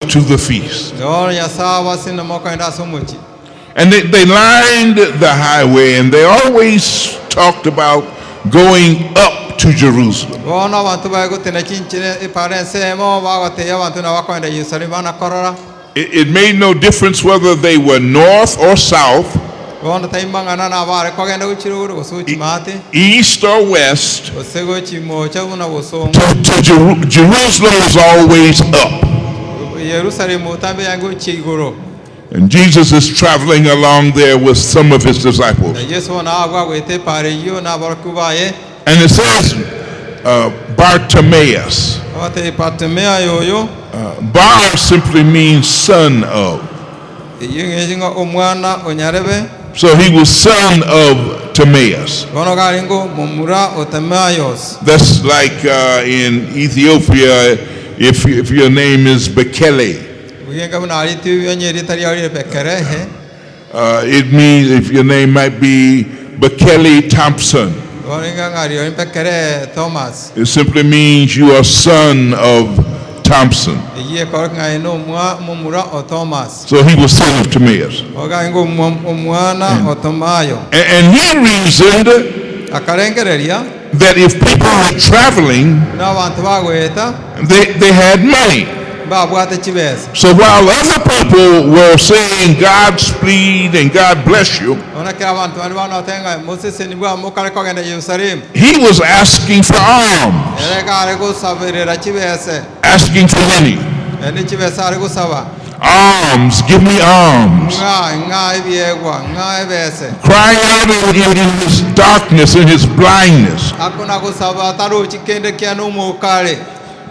to the feast. And they lined the highway, and they always talked about going up to Jerusalem. It made no difference whether they were north or south, east or west. Jerusalem was always up. And Jesus is traveling along there with some of his disciples. And it says Bartimaeus. Bar simply means son of. So he was son of Timaeus. That's like in Ethiopia, if your name is Bekele. It means if your name might be Bekele Thompson. It simply means you are son of Thompson. So he was son of Timaeus. And he reasoned that if people were traveling, they had money. So while other people were saying Godspeed and God bless you, he was asking for alms, asking for money. Alms, give me alms. Crying out in his darkness, in his blindness.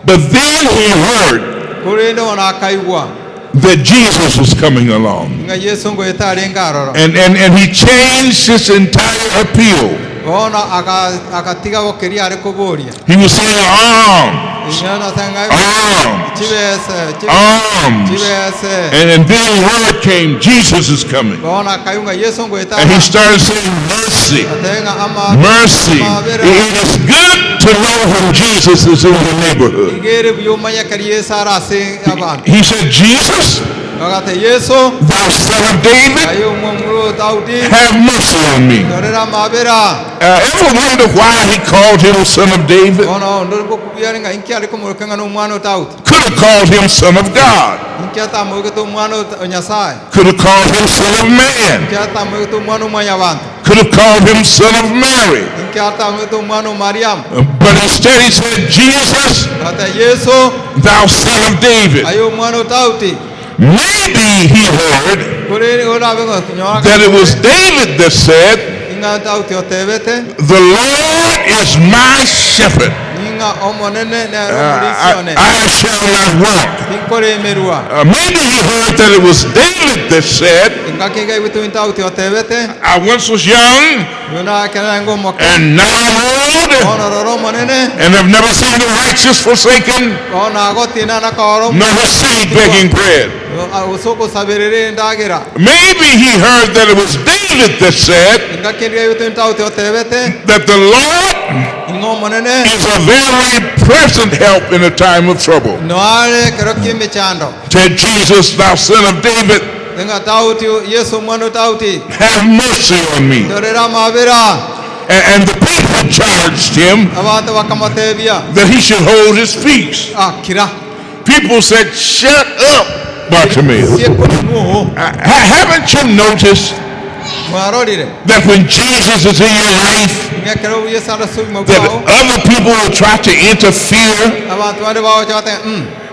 But then he heard that Jesus was coming along. And he changed his entire appeal. He was saying alms, alms. And then word came, Jesus is coming. And he started saying mercy, mercy. It is good to know when Jesus is in the neighborhood. He said, Jesus, thou son of David, have mercy on me. Ever wonder why he called him son of David? Could have called him son of God. Could have called him son of man. Could have called him son of Mary. But instead he said, Jesus, thou son of David. Maybe he heard that it was David that said, the Lord is my shepherd. I shall not want. Maybe he heard that it was David that said, I once was young, and now I'm old, and have never seen the righteous forsaken, nor his seed begging bread. Maybe he heard that it was David that said that the Lord is a very present help in a time of trouble. Said Jesus, thou son of David, have mercy on me. And the people charged him that he should hold his peace. People said, shut up, Bartimaeus. Haven't you noticed that when Jesus is in your life, that other people will try to interfere?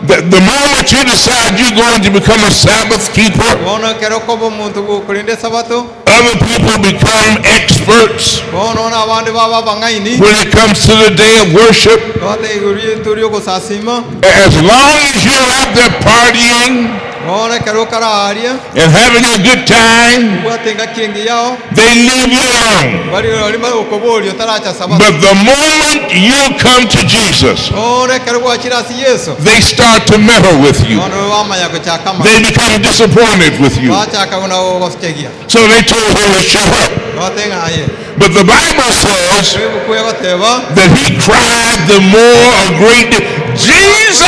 The moment you decide you're going to become a Sabbath keeper, other people become experts when it comes to the day of worship. As long as you're out there partying and having a good time, they leave you alone. But the moment you come to Jesus, they start to meddle with you. They become disappointed with you. So they told him to shut up. But the Bible says that he cried the more a great Jesus!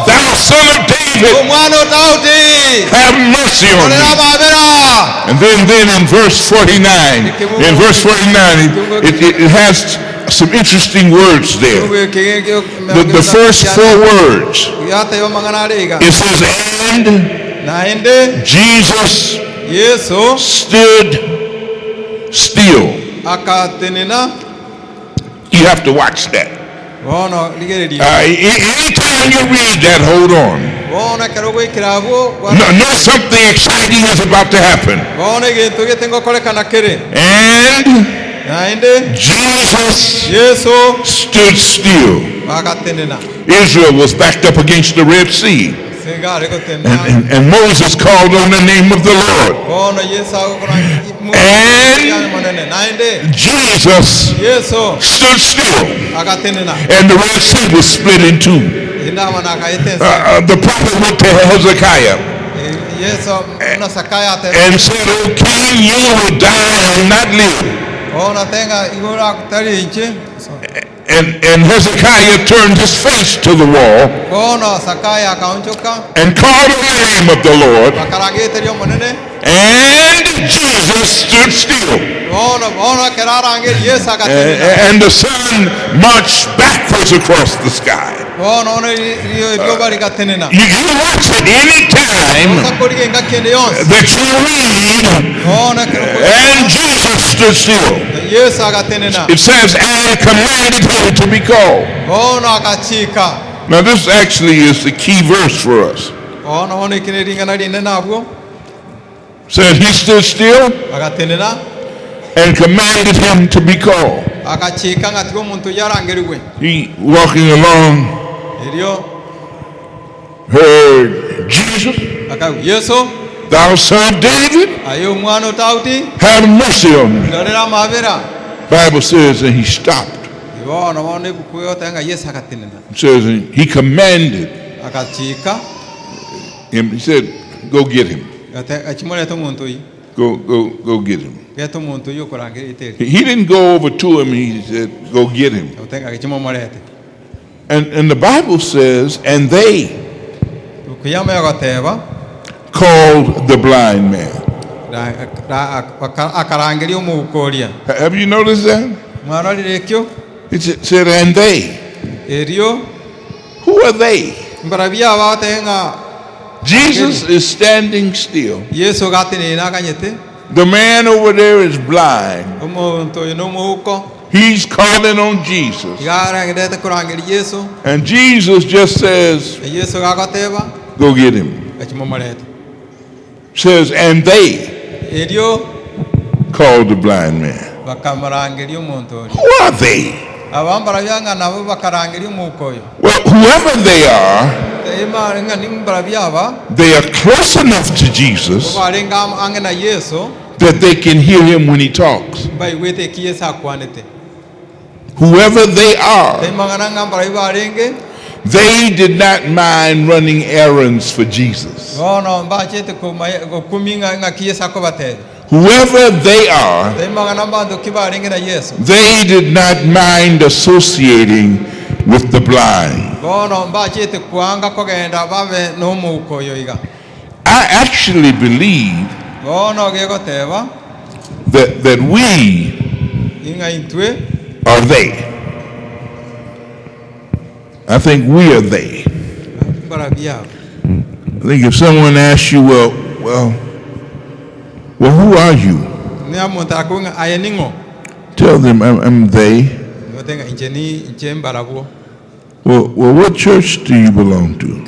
thou son of David, have mercy on me. And then in verse 49, it has some interesting words there. The first 4 words, it says, and Jesus stood still. You have to watch that. Anytime you read that, hold on. Know something exciting is about to happen. And Jesus stood still. Israel was backed up against the Red Sea. And Moses called on the name of the Lord. And Jesus stood still. And the Red Sea was split in two. The prophet went to Hezekiah and said, "O king, you will die and not live." And Hezekiah turned his face to the wall and called on the name of the Lord. And Jesus stood still. And the sun marched backwards across the sky. You watch it anytime that you read, and Jesus stood still. It says, and commanded him to be called. Now this actually is the key verse for us. Says he stood still and commanded him to be called. He walking along heard Jesus, thou son of David, have mercy on me. Bible says that he stopped. It says he commanded him. He said, go get him. Go get him. He didn't go over to him. He said, go get him. And the Bible says, and they called the blind man. Have you noticed that? It said, and they. Who are they? Jesus is standing still. The man over there is blind. He's calling on Jesus. And Jesus just says, go get him. Says, and they called the blind man. Who are they? Well, whoever they are, they are close enough to Jesus that they can hear him when he talks. Whoever they are, they did not mind running errands for Jesus. Whoever they are, they did not mind associating with the blind. I actually believe that we are they. I think we are they. I think if someone asks you, well, who are you? Tell them I'm they. Well, what church do you belong to?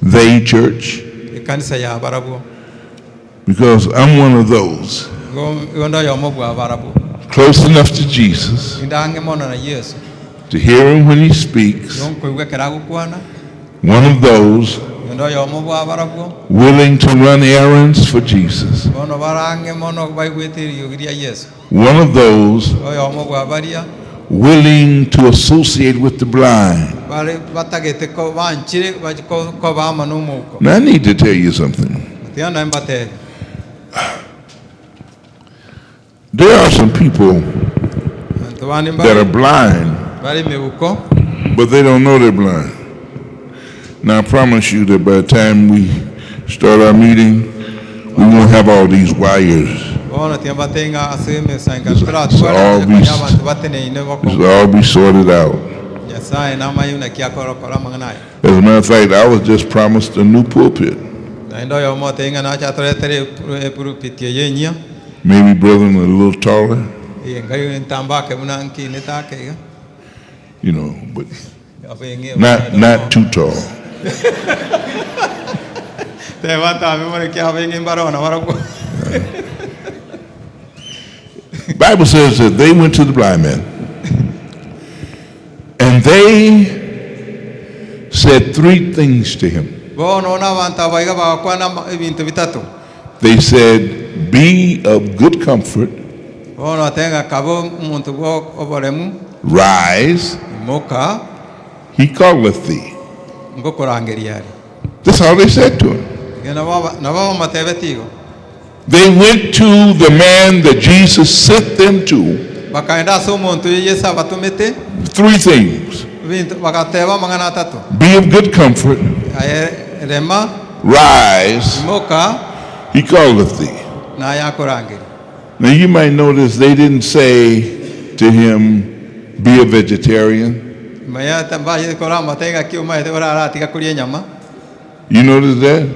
They church. Because I'm one of those. Close enough to Jesus to hear him when he speaks. One of those willing to run errands for Jesus. One of those willing to associate with the blind. Now I need to tell you something. There are some people that are blind but they don't know they're blind. Now I promise you that by the time we start our meeting, we won't have all these wires. This will all be sorted out. As a matter of fact, I was just promised a new pulpit. Maybe brethren a little taller. You know, but not too tall. Bible says that they went to the blind man and they said three things to him. They said, be of good comfort, rise, he calleth thee. That's all they said to him. They went to the man that Jesus sent them to. Three things. Be of good comfort, rise, he calleth thee. Now you might notice they didn't say to him, be a vegetarian. You notice that?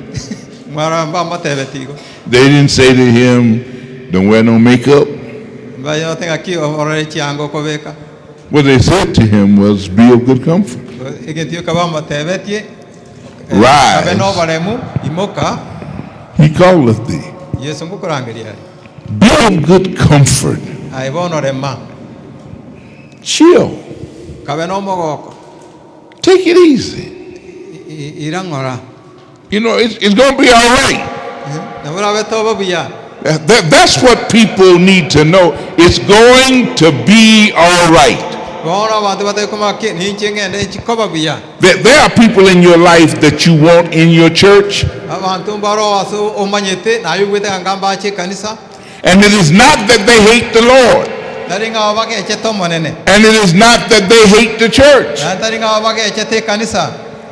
They didn't say to him, don't wear no makeup. What they said to him was, be of good comfort. Rise, he calleth thee. Be of good comfort. Chill. Take it easy. You know, it's going to be all right. That's what people need to know. It's going to be all right. There are people in your life that you want in your church. And it is not that they hate the Lord. And it is not that they hate the church.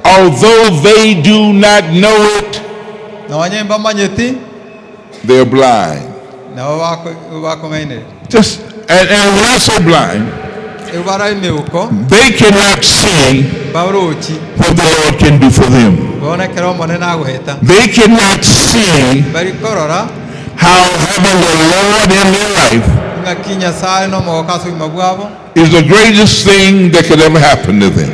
Although they do not know it, they're blind. Just and when I say blind, they cannot see what the Lord can do for them. They cannot see how having the Lord in their life is the greatest thing that could ever happen to them.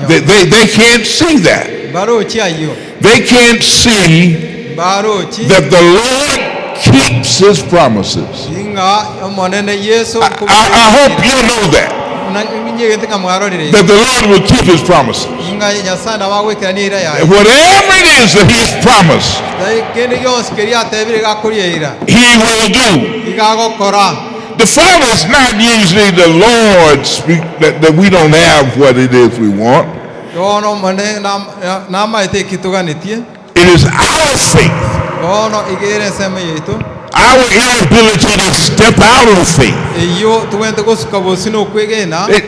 They can't see that. They can't see that the Lord keeps his promises. I hope you know that. That the Lord will keep his promises. Whatever it is that he's promised, he will do. The fault is not usually the Lord's that we don't have what it is we want. It is our faith, our inability to step out of faith.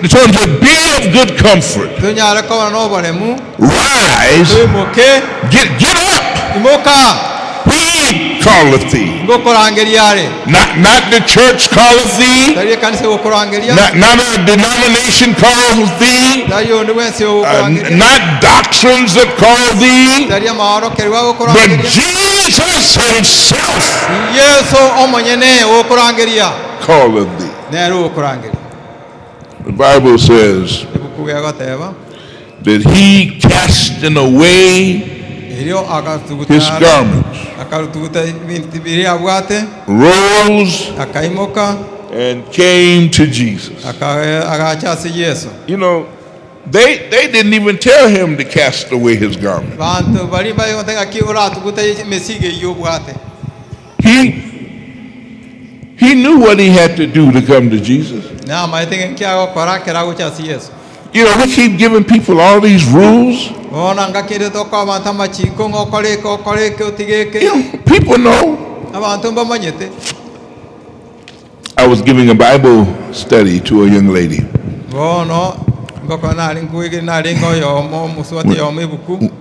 So to be of good comfort, rise, get up. He calleth thee. Not the church calleth thee. Not a denomination calleth thee. Not doctrines that call thee. But Jesus himself calleth thee. The Bible says that he casting away his garments, rose and came to Jesus. You know, they didn't even tell him to cast away his garment. He knew what he had to do to come to Jesus. You know, we keep giving people all these rules. You know, people know. I was giving a Bible study to a young lady.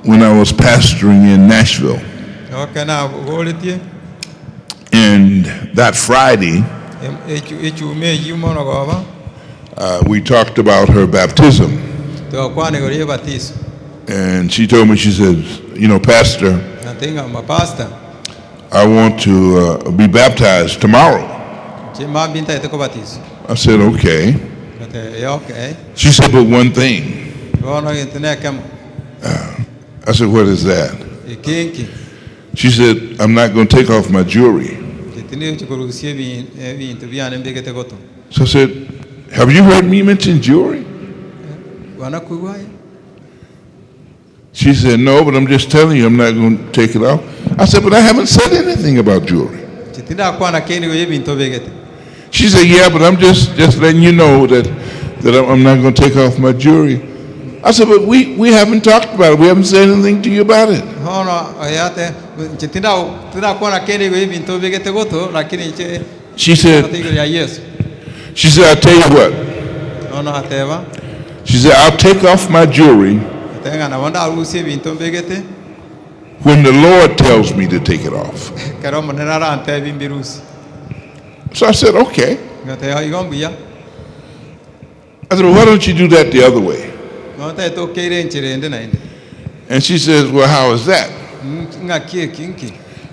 When I was pastoring in Nashville. And that Friday, we talked about her baptism. And she told me, she says, you know, Pastor, I want to be baptized tomorrow. I said, okay. She said, but one thing. I said, what is that? She said, I'm not going to take off my jewelry. So I said, have you heard me mention jewelry? She said, no, but I'm just telling you I'm not going to take it off. I said, but I haven't said anything about jewelry. She said, yeah, but I'm just letting you know that I'm not going to take off my jewelry. I said, but we haven't talked about it. We haven't said anything to you about it. She said, I'll tell you what. She said, I'll take off my jewelry when the Lord tells me to take it off. So I said, okay. I said, well, why don't you do that the other way? And she says, well, how is that?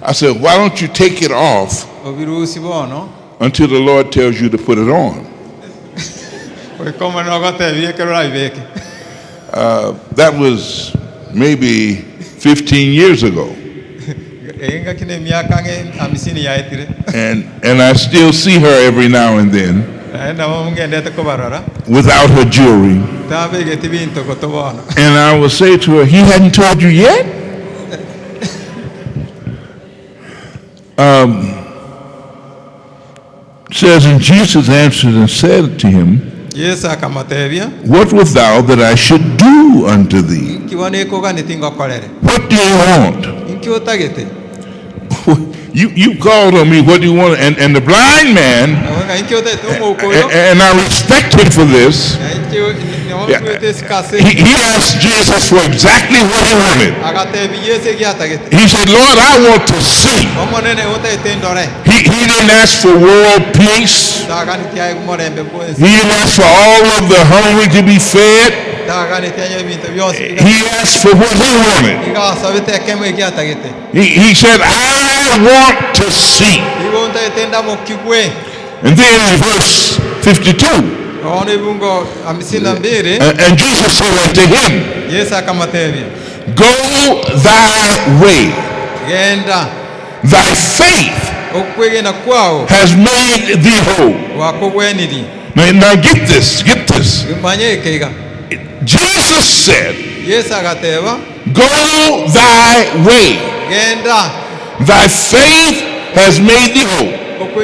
I said, why don't you take it off until the Lord tells you to put it on? That was maybe 15 years ago. And I still see her every now and then without her jewelry. And I will say to her, he hadn't told you yet? Says, and Jesus answered and said to him, what wilt thou that I should do unto thee? What do you want? You called on me, what do you want? And the blind man, and I respect him for this, he asked Jesus for exactly what he wanted. He said, Lord, I want to see. He didn't ask for world peace. He didn't ask for all of the hungry to be fed. He asked for what he wanted. He said, I want to see. And then in verse 52, and Jesus said unto him, go thy way. Thy faith has made thee whole. Now get this. Jesus said, go thy way. Thy faith has made thee whole. And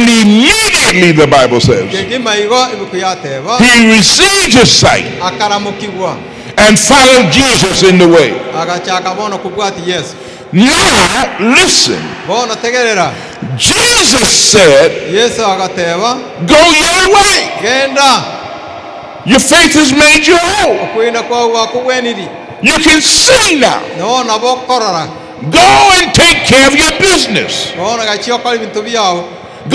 immediately, the Bible says, he received his sight and followed Jesus in the way. Now, listen. Jesus said, go your way. Your faith has made you whole. You can see now. Go and take care of your business. Go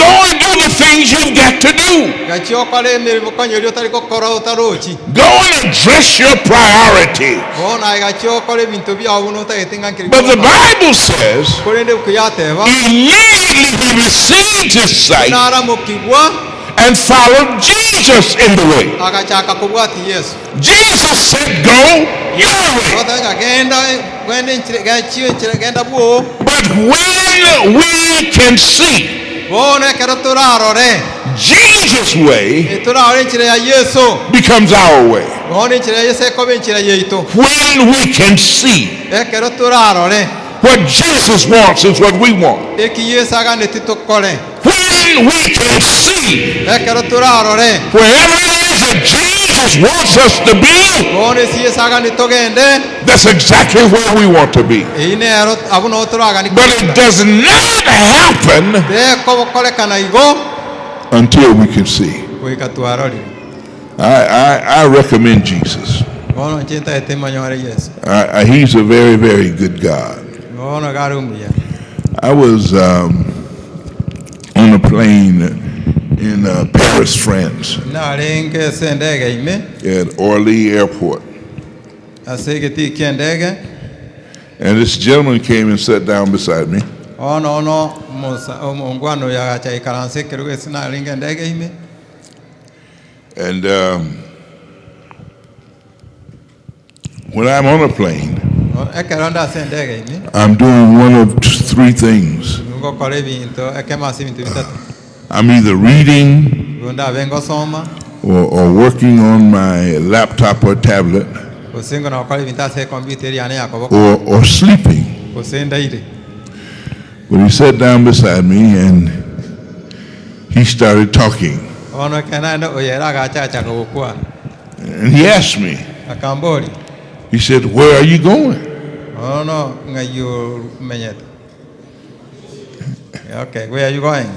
and do the things you've got to do. Go and address your priorities. But the Bible says, immediately he received his sight and followed Jesus in the way. Jesus said, go your way. But when we can see Jesus' way becomes our way. When we can see what Jesus wants is what we want. When we can see wherever it is that Jesus Jesus wants us to be, that's exactly where we want to be. But it does not happen until we can see. I recommend Jesus. He's a very, very good God. I was on a plane in Paris, France, at Orly Airport. And this gentleman came and sat down beside me. And when I'm on a plane, I'm doing one of three things. I'm either reading or working on my laptop or tablet or sleeping. But he sat down beside me and he started talking. And he asked me, he said, "Where are you going?" Okay, where are you going?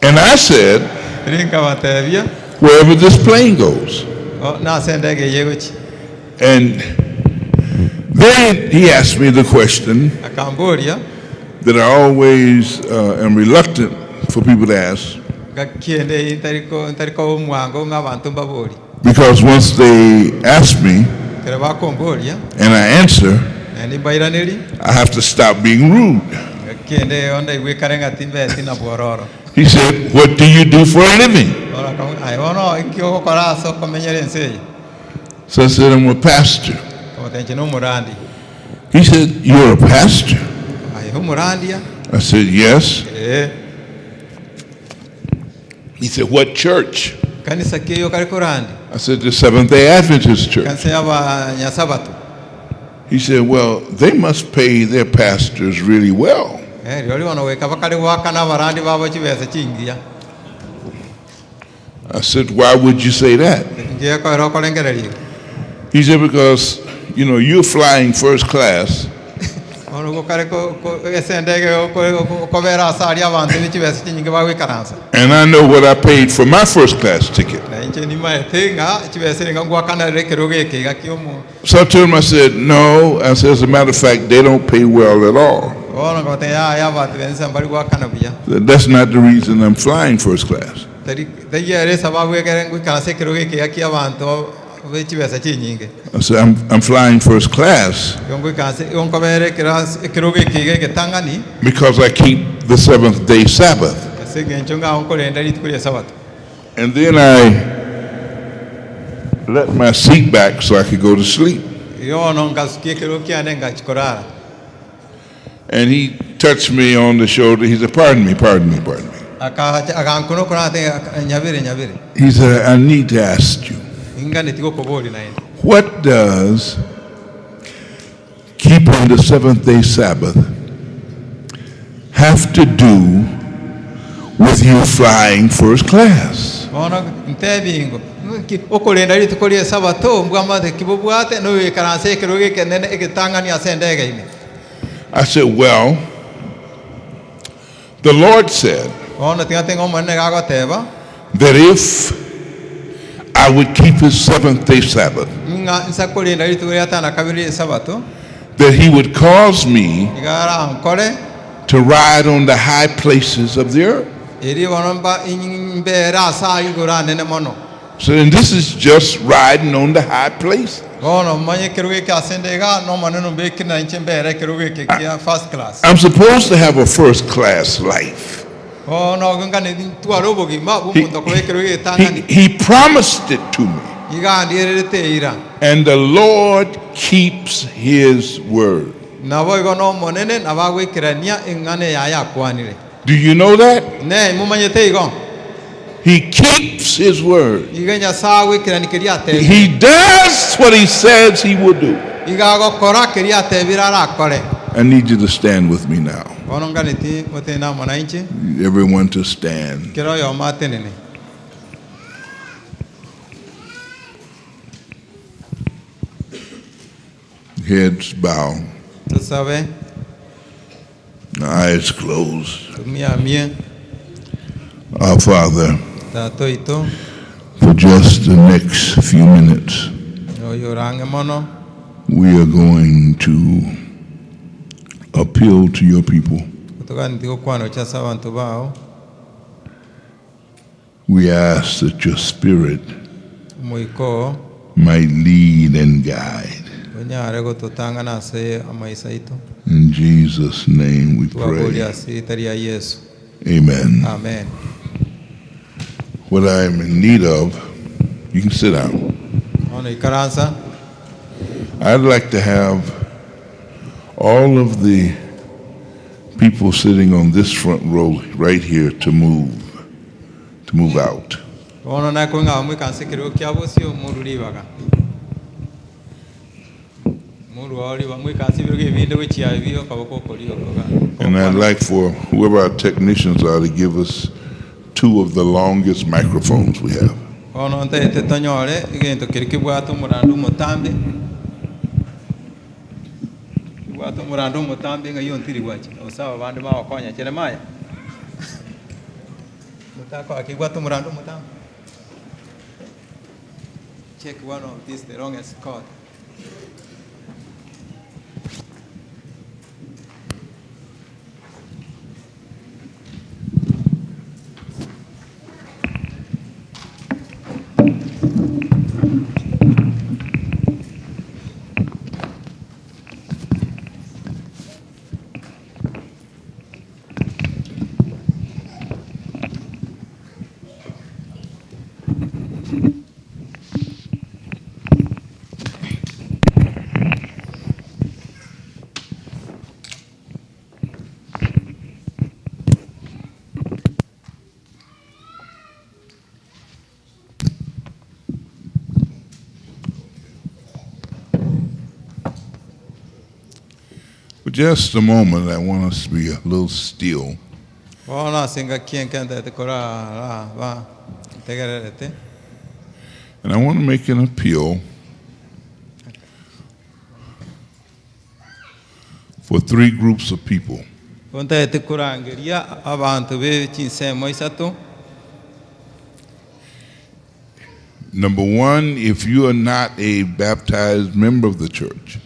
And I said, wherever this plane goes. And then he asked me the question that I always am reluctant for people to ask. Because once they ask me and I answer, I have to stop being rude. He said, "What do you do for a living?" So I said, "I'm a pastor." He said, "You're a pastor?" I said, "Yes." He said, "What church?" I said, "The Seventh-day Adventist Church." He said, "Well, they must pay their pastors really well." I said, "Why would you say that?" He said, "Because, you're flying first class. And I know what I paid for my first class ticket." So I told him, I said, "No." I said, "As a matter of fact, they don't pay well at all. That's not the reason I'm flying first class." I said, I'm flying first class because I keep the seventh-day Sabbath. And then I let my seat back so I could go to sleep. And he touched me on the shoulder. He said, pardon me. He said, "I need to ask you, what does keeping the seventh-day Sabbath have to do with you flying first class?" I said, "Well, the Lord said that if I would keep his seventh-day Sabbath, that he would cause me to ride on the high places of the earth." So then this is just riding on the high place. I'm supposed to have a first class life. He promised it to me. And the Lord keeps his word. Do you know that? He keeps his word. He does what he says he will do. I need you to stand with me now. Everyone to stand. Heads bow. Eyes closed. Our Father, for just the next few minutes, we are going to appeal to your people. We ask that your Spirit might lead and guide. In Jesus' name we pray. Amen. Amen. What I am in need of, you can sit down. I'd like to have all of the people sitting on this front row right here to move out. And I'd like for whoever our technicians are to give us 2 of the longest microphones we have. Check one of these, the longest cord. For just a moment, I want us to be a little still. And I want to make an appeal for 3 groups of people. Number 1, if you are not a baptized member of the church,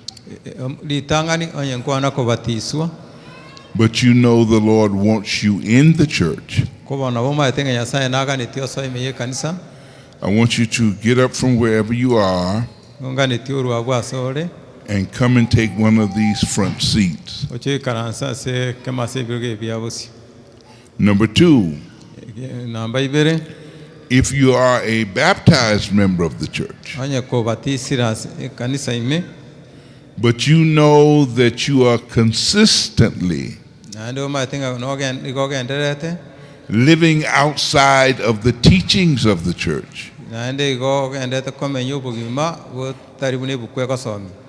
but you know the Lord wants you in the church, I want you to get up from wherever you are and come and take one of these front seats. Number 2, if you are a baptized member of the church, but you know that you are consistently living outside of the teachings of the church,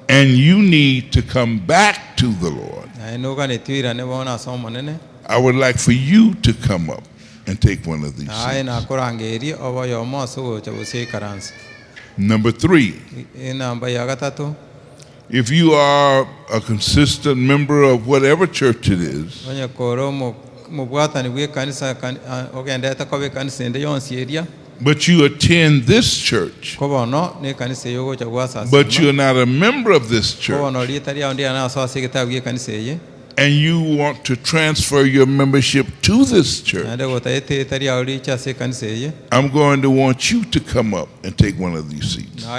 and you need to come back to the Lord, I would like for you to come up and take one of these seats. Number 3, if you are a consistent member of whatever church it is, but you attend this church, but you're not a member of this church, and you want to transfer your membership to this church, I'm going to want you to come up and take one of these seats. Now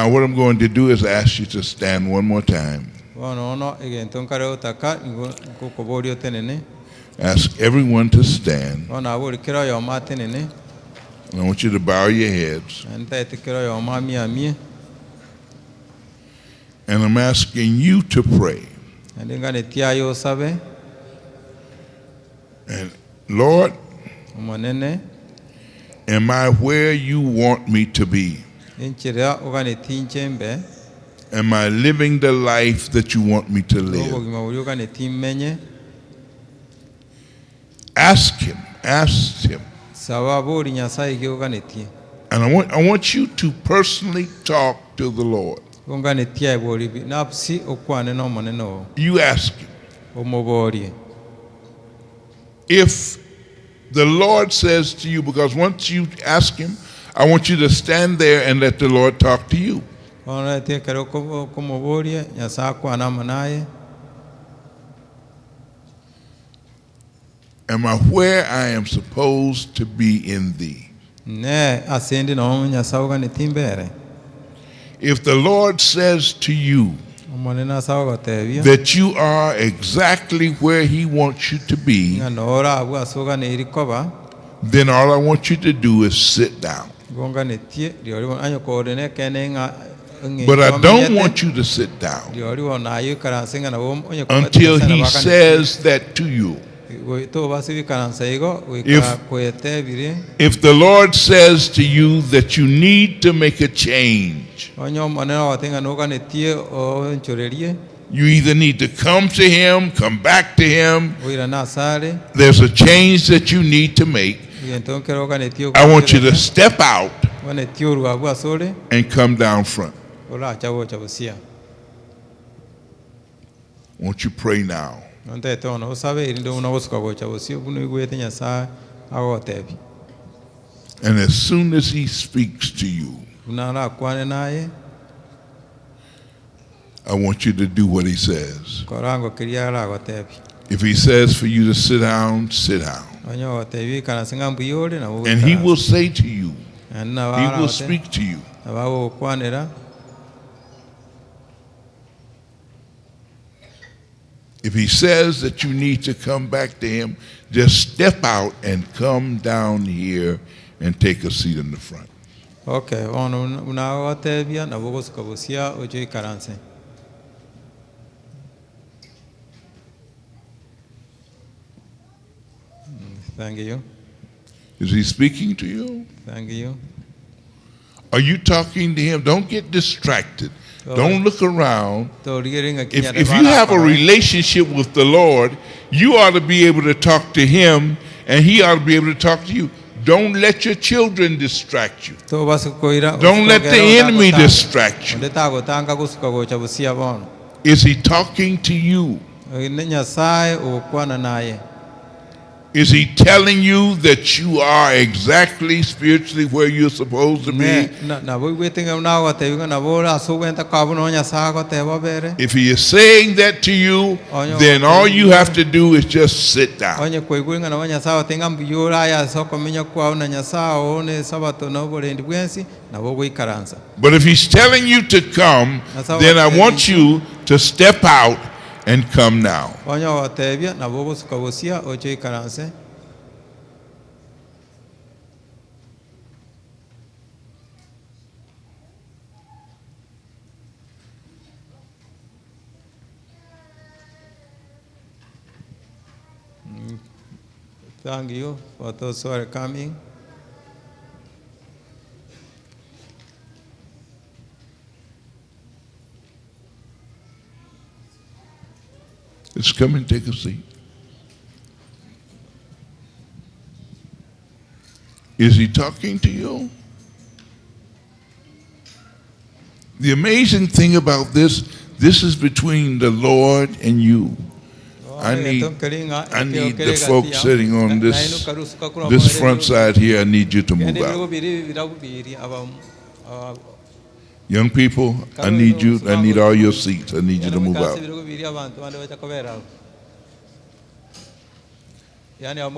what I'm going to do is ask you to stand one more time. Ask everyone to stand. And I want you to bow your heads. And I'm asking you to pray. And Lord, am I where you want me to be? Am I living the life that you want me to live? Ask him. Ask him. And I want you to personally talk to the Lord. You ask him. If the Lord says to you, because once you ask him, I want you to stand there and let the Lord talk to you. Am I where I am supposed to be in thee? If the Lord says to you that you are exactly where he wants you to be, then all I want you to do is sit down. But I don't want you to sit down until he says that to you. If the Lord says to you that you need to make a change, you either need to come to him, come back to him. There's a change that you need to make. I want you to step out and come down front. Won't you pray now? And as soon as he speaks to you, I want you to do what he says. If he says for you to sit down, sit down. And he will say to you, he will speak to you. If he says that you need to come back to him, just step out and come down here and take a seat in the front. Okay. Thank you. Is he speaking to you? Thank you. Are you talking to him? Don't get distracted. Don't look around. If you have a relationship with the Lord, you ought to be able to talk to him, and he ought to be able to talk to you. Don't let your children distract you. Don't let the enemy distract you. Is he talking to you? Is he telling you that you are exactly spiritually where you're supposed to be? If he is saying that to you, then all you have to do is just sit down. But if he's telling you to come, then I want you to step out and come now. Thank you for those who are coming. Just come and take a seat. Is he talking to you? The amazing thing about this is between the Lord and you. I need the folks sitting on this front side here. I need you to move out. Young people, I need you. I need all your seats. I need you to move out. They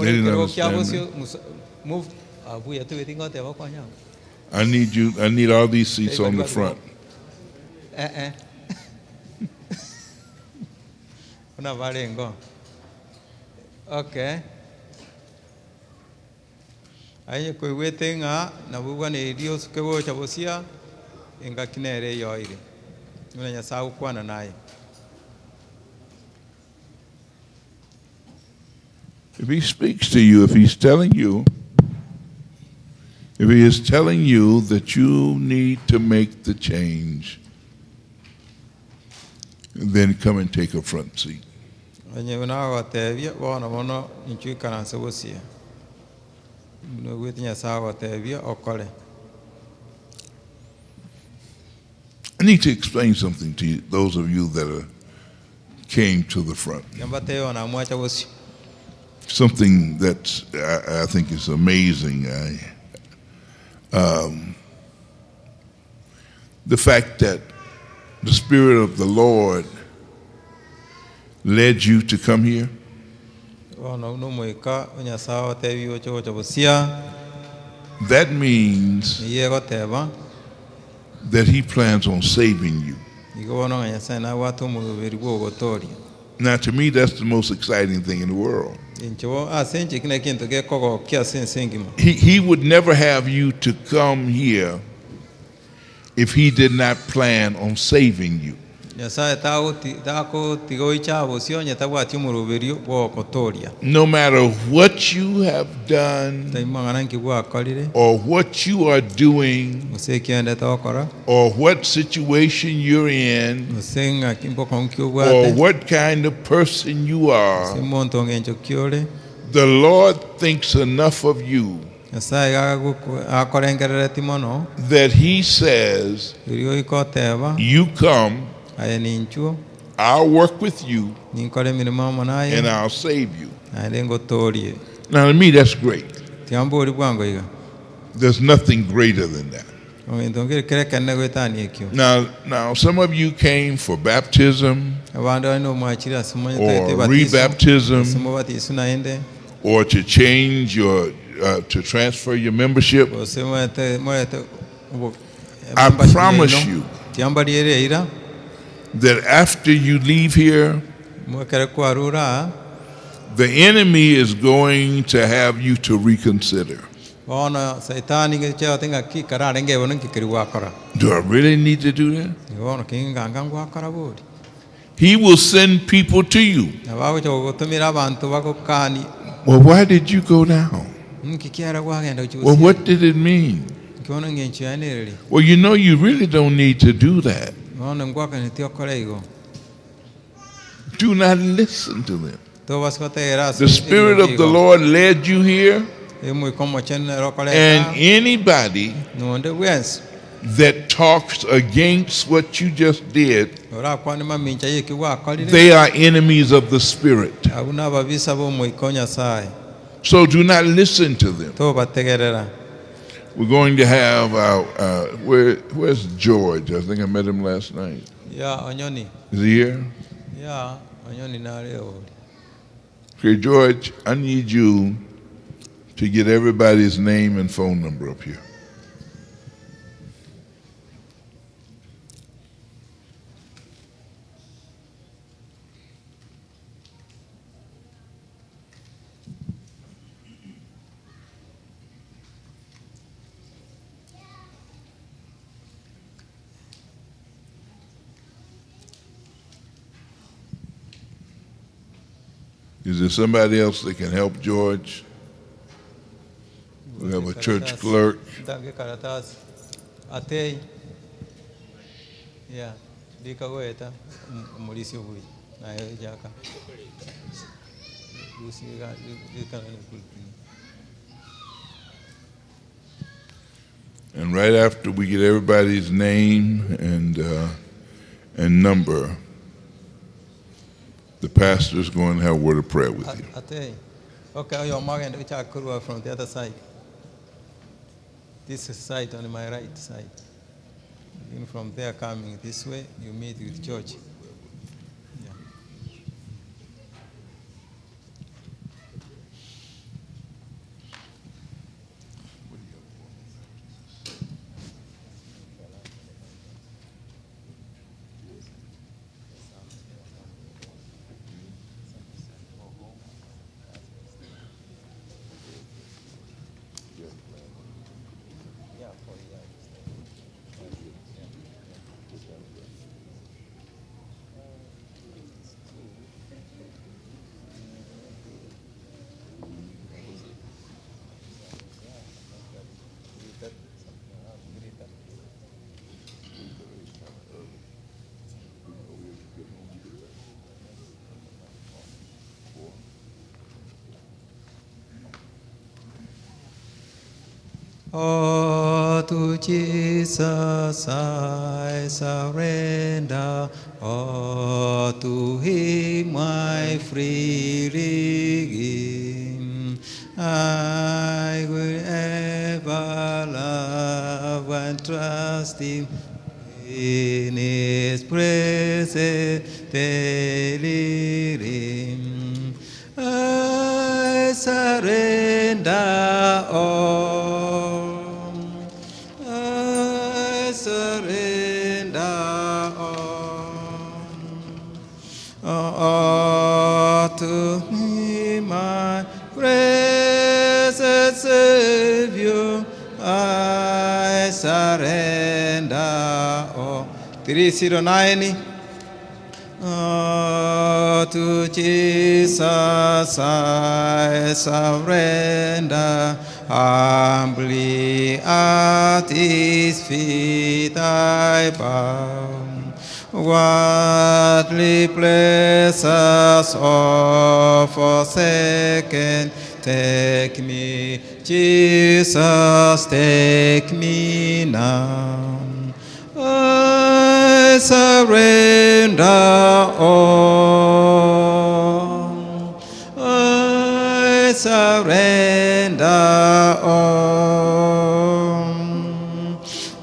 didn't understand me. I need you. I need all these seats on the front. Okay. Aye koi wetenga na bugane Dios kewo chabosia inga kinere yoire. Unanya sa ukwana naye. If he speaks to you, if he is telling you that you need to make the change, and then come and take a front seat. I need to explain something to you, those of you that came to the front. Something that I think is amazing. The fact that the Spirit of the Lord led you to come here. That means that He plans on saving you. Now, to me, that's the most exciting thing in the world. He would never have you to come here if He did not plan on saving you. No matter what you have done, or what you are doing, or what situation you're in, or what kind of person you are, the Lord thinks enough of you that He says, you come, I'll work with you, and I'll save you. Now, to me, that's great. There's nothing greater than that. Now, some of you came for baptism, or rebaptism, or to change your, to transfer your membership. I promise you that after you leave here, the enemy is going to have you to reconsider. Do I really need to do that? He will send people to you. Well, why did you go down? Well, what did it mean? Well, you know, you really don't need to do that. Do not listen to them. The Spirit of the Lord led you here, and anybody that talks against what you just did, they are enemies of the Spirit. So do not listen to them. We're going to have our, where's George? I think I met him last night. Yeah, Onyoni. Is he here? Yeah, Onyoni Nareo. Okay, George, I need you to get everybody's name and phone number up here. Is there somebody else that can help George? We have a church clerk. And right after we get everybody's name and number, the pastor is going to have a word of prayer with you. Okay, you're from the other side. This side on my right side. And from there coming this way, you meet with George. Yeah. Oh, to Jesus I surrender. Oh, to Him I freely give. I will ever love and trust Him in His presence daily reign. I surrender all. I surrender all to Him, my blessed Savior. I surrender all. 309. Oh, to Jesus I surrender, humbly at His feet I bow. Worldly pleasures all forsaken, take me, Jesus, take me now. I surrender all. I surrender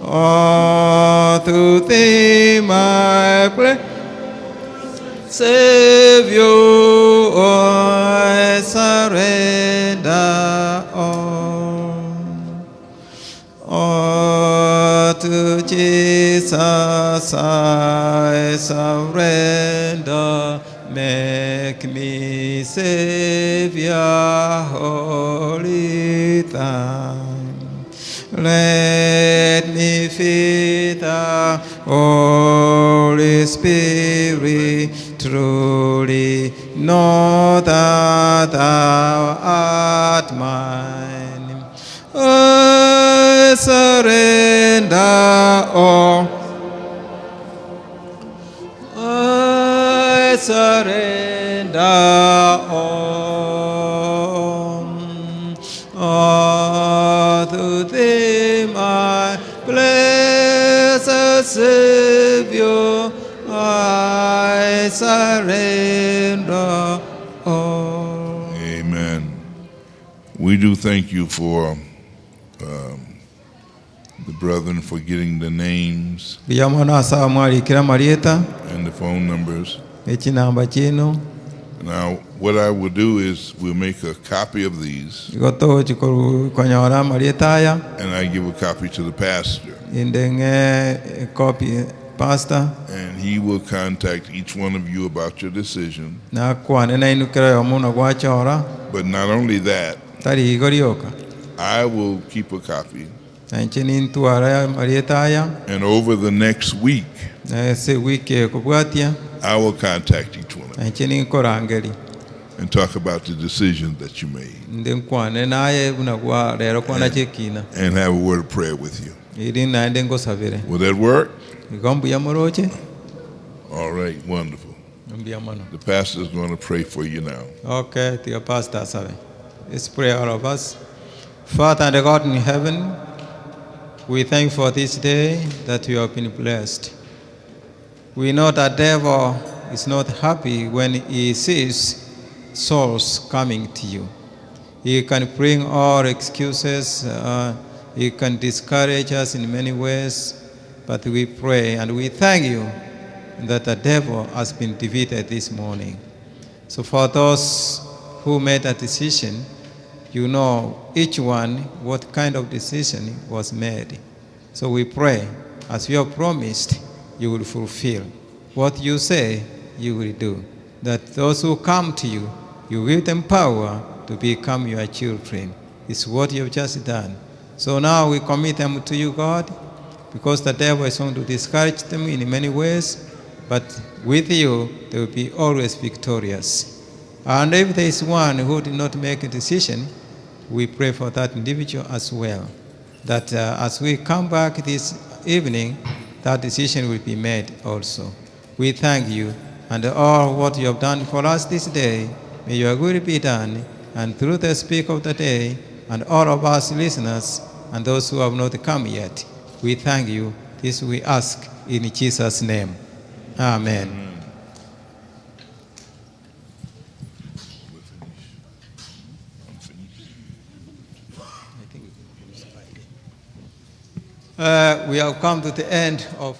all to Thee, my blessed Savior. I surrender all to Jesus I surrender. Make me Savior, holy Thine. Let me feel the Holy Spirit, truly know that Thou art mine. I surrender all. I surrender all to Thee, my blessed Savior. I surrender all. Amen. We do thank you for the brethren for getting the names and the phone numbers. Now, what I will do is we'll make a copy of these, and I give a copy to the pastor. And he will contact each one of you about your decision. But not only that, I will keep a copy. And over the next week, I will contact each one of you and talk about the decisions that you made. And have a word of prayer with you. Will that work? All right, wonderful. The pastor is going to pray for you now. Okay, dear pastor, let's pray, all of us. Father and God in heaven, we thank you for this day that you have been blessed. We know that the devil is not happy when he sees souls coming to you. He can bring all excuses. He can discourage us in many ways. But we pray and we thank you that the devil has been defeated this morning. So for those who made a decision, you know each one what kind of decision was made. So we pray, as you have promised, you will fulfill. What you say, you will do. That those who come to you, you give them power to become your children. It's what you have just done. So now we commit them to you, God, because the devil is going to discourage them in many ways, but with you, they will be always victorious. And if there is one who did not make a decision, we pray for that individual as well, that as we come back this evening, that decision will be made also. We thank you, and all what you have done for us this day, may your will be done, and through the speaker of the day, and all of us listeners, and those who have not come yet. We thank you. This we ask in Jesus' name. Amen. We have come to the end of